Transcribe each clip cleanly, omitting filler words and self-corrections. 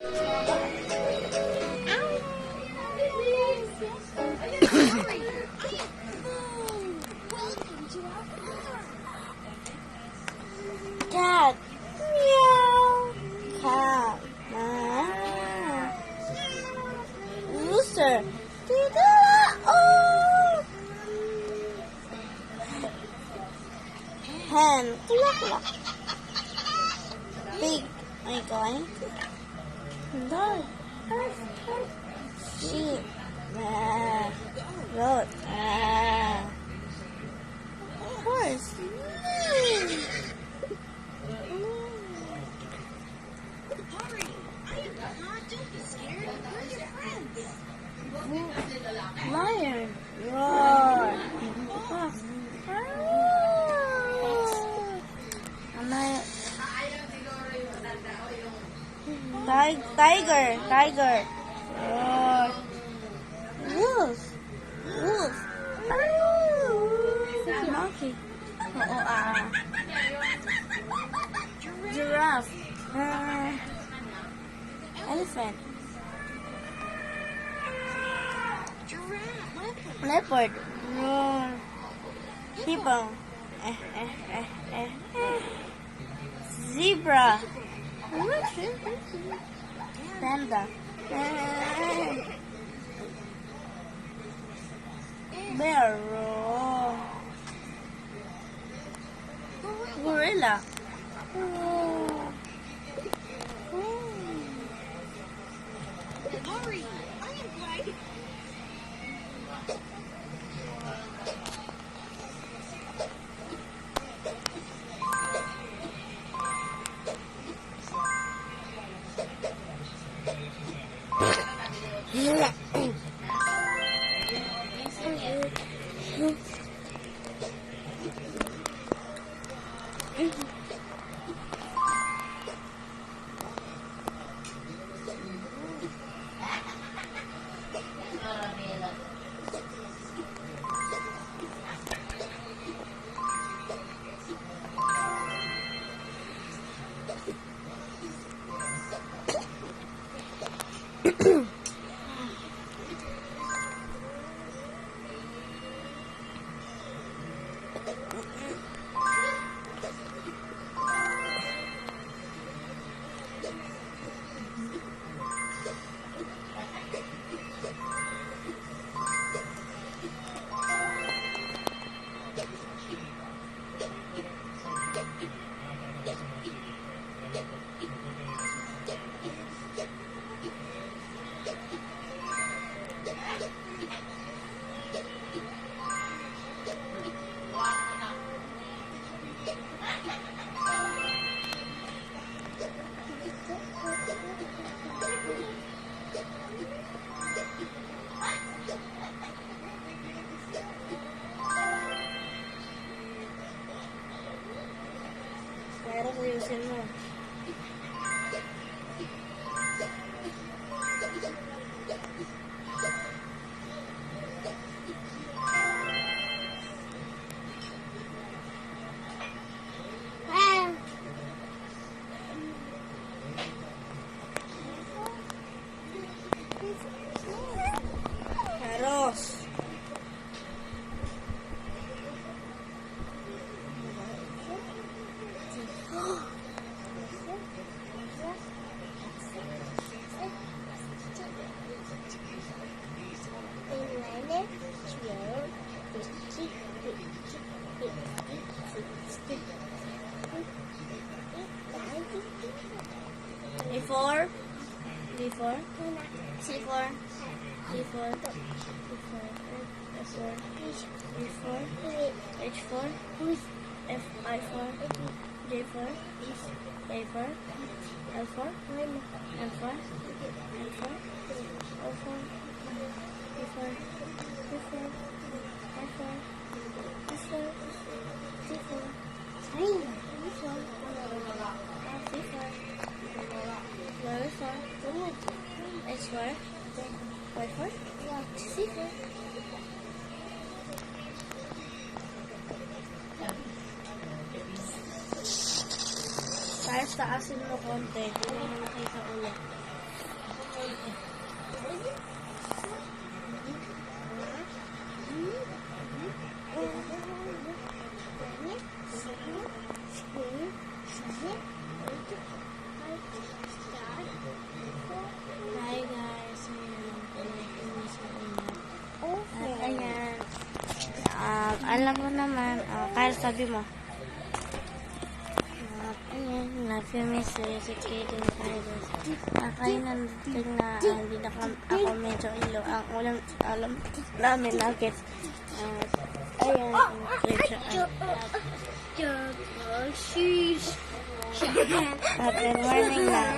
Cat. Meow. Cat. Rooster. Oh. Hen. Cluck. Pig. Are you going? No. Sheep. Goat. Horse. Lion. Roar. Tiger. Roar. Wolf. Monkey. Giraffe. Elephant. Leopard. Roar. Hippo. Zebra. Panda. Bear. Roar. Gorilla. Hurry! I am glad. Pero ayusin mo. Carros. A4, B4, C4, D4, F4, E4, H4, I4, J4, A4, L4, M4, N4, O4, P4, Q4, I4, S4, T4, E4, C4, H4, Y4, C4. Taas taasin mo konti. Hindi mo nakita ulit. Hi guys, ngayon pinakinis ko ingat. At ayan, alam mo naman, Kyle, sabi mo. At ayan, love you miss you, si Kaden Kaidos. Kainan din na hindi na ako medyo ilo. Ang alam namin nuggets. At ayan, at good morning na.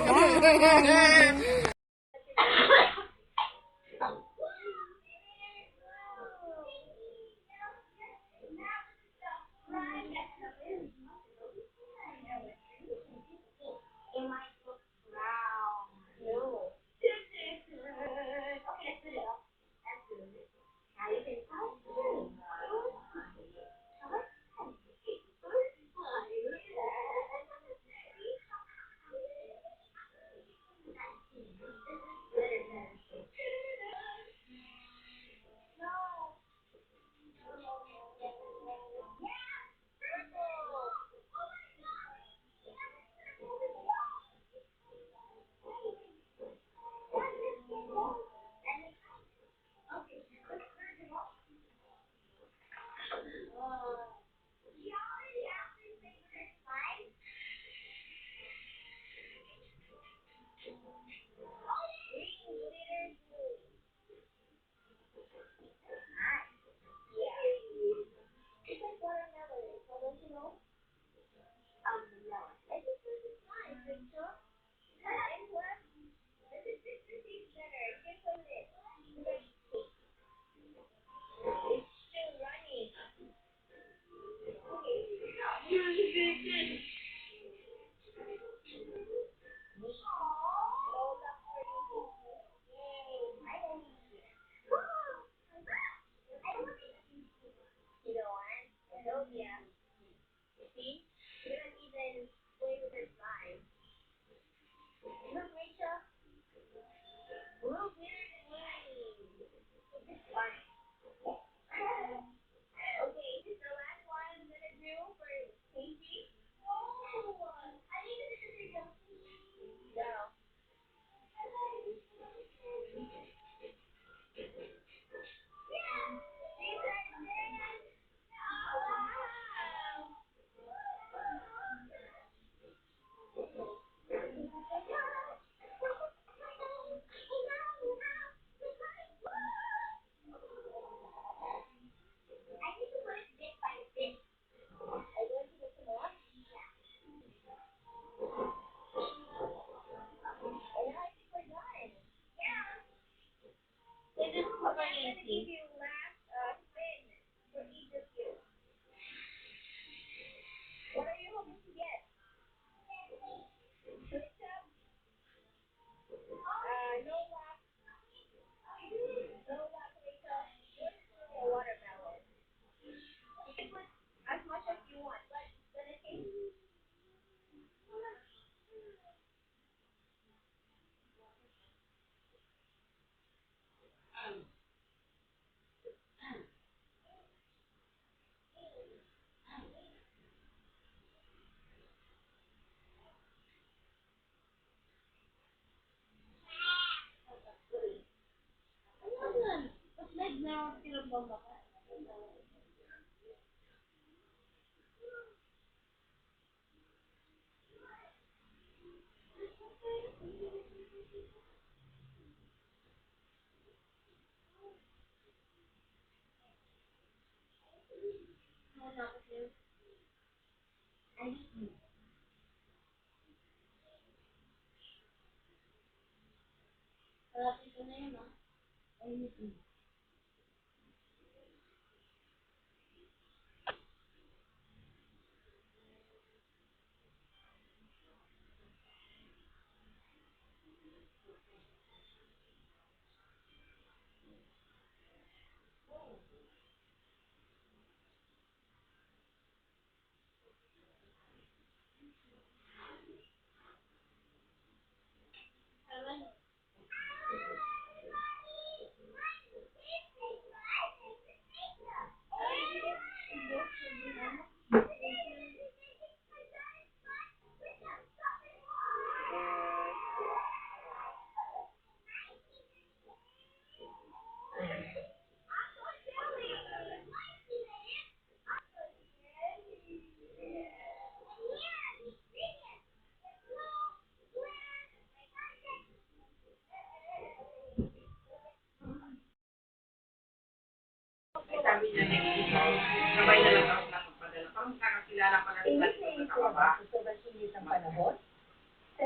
Bye!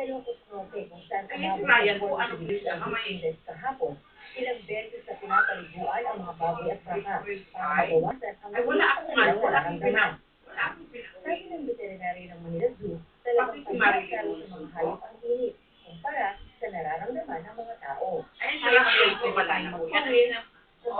Ilocos Norte, kung saan Ay, umabot Ryan, ng kung 40 ano degrees sa ang kamay. index kahapon, ilang beses na pinapaliguan ang mga baboy at baka para Ay, mabawasan ang ay, wala akong kanilang wala akong nararamdaman. wala akong Sabi ng veterinary ng Manila Zoo, talagang pagkakalo sa mga hayop ang init kumpara sa nararamdaman ng mga tao. Ayun, sila ko wala na po.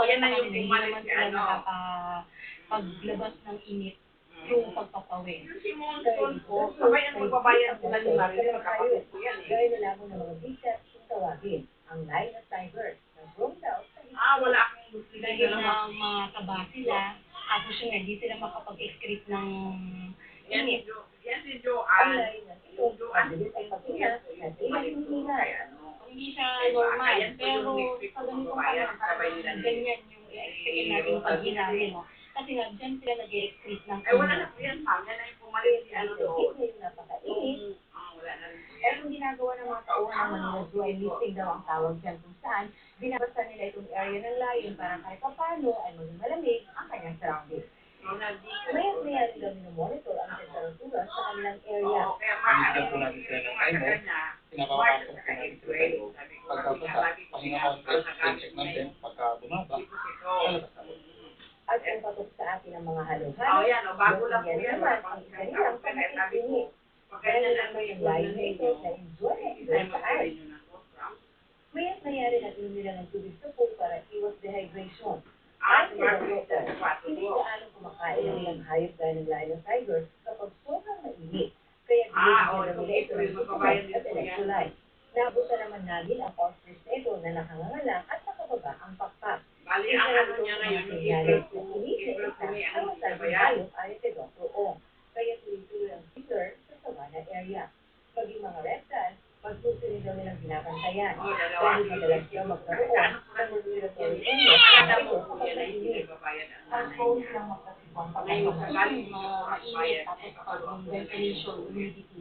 Yan na yung hindi bumalik naman si sila ano. nakakapaglabas ng init yung pagpapawid. Si Monson po, sabay ang magbabayan sila ni Marilyn, kapatid ko yan eh. Gaya nila mo ng mga bigat kung tawagin ang line of tiger na roam daw sa Wala akong gusto Dahil na na makaba sila, tapos yun, hindi sila makapag-excrete ng Yan init. yan si ang Joanne. line na ito, mabilis ang paghinga at ilang hinga. Hindi siya normal, pero sa ganitong panahon, ganyan yung i-expect natin paghinga nila. Kasi nga, dyan sila nag-excrete ng Ay, wala na po yan, Pam. Yan na yung pumalit si ano doon. Ngayon napakainit. Wala na rin po yan. Pero yung ginagawa ng mga tauhan ng Manila Zoo ay listing daw ang tawag dyan kung saan binabasa nila itong area ng lion para kahit paano ay maging malamig ang kanyang surroundings. Mayat maya rin daw minomonitor ang temperatura sa kanilang area. Oo, kaya Bigyan po natin sila ng timer. Pinapapasok po natin sila sa loob. Pagkabasa, pahinga konti, check natin. Pagka bumaba, lalabas na po. At ang patok sa atin ng mga halo-halo, Oh, yan, bago lang po yan yan. naman ang kanilang panakikinig. Dahil naman yung lion na ito na enjoy na enjoy sa ay. Mayat maya rin at nila ng tubig sa pool para iwas dehydration. Ayon sa doktor, hindi gaano kumakain ang ilang hayop gaya ng lion o tiger kapag sobrang mainit. Kaya binibigyan nila ito ng supplement at electrolyte. Nabutan naman namin ang ostrich na ito na nakangangalang at nakababa ang pakpak. Bali, ang ano niya ngayon, Sinyalis na umiinis na ang masaging hayop ayon kay Dr. Ong. Kaya tuloy-tuloy ang fever sa Savannah area. Maging mga reptiles, magsusunod daw nilang binabantayan. Dahil madalas sila magkaroon ng respiratory illness na ito sa pagkainit. Ang cause ng magkasibang pagkakamay. Mainit, tapos pag ventilation, humidity.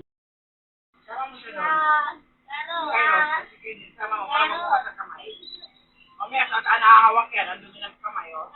Sama mo siya doon. Sama mo sa kamay. Mamaya, nakahawak yan. Ang dumi ng kamay, oh.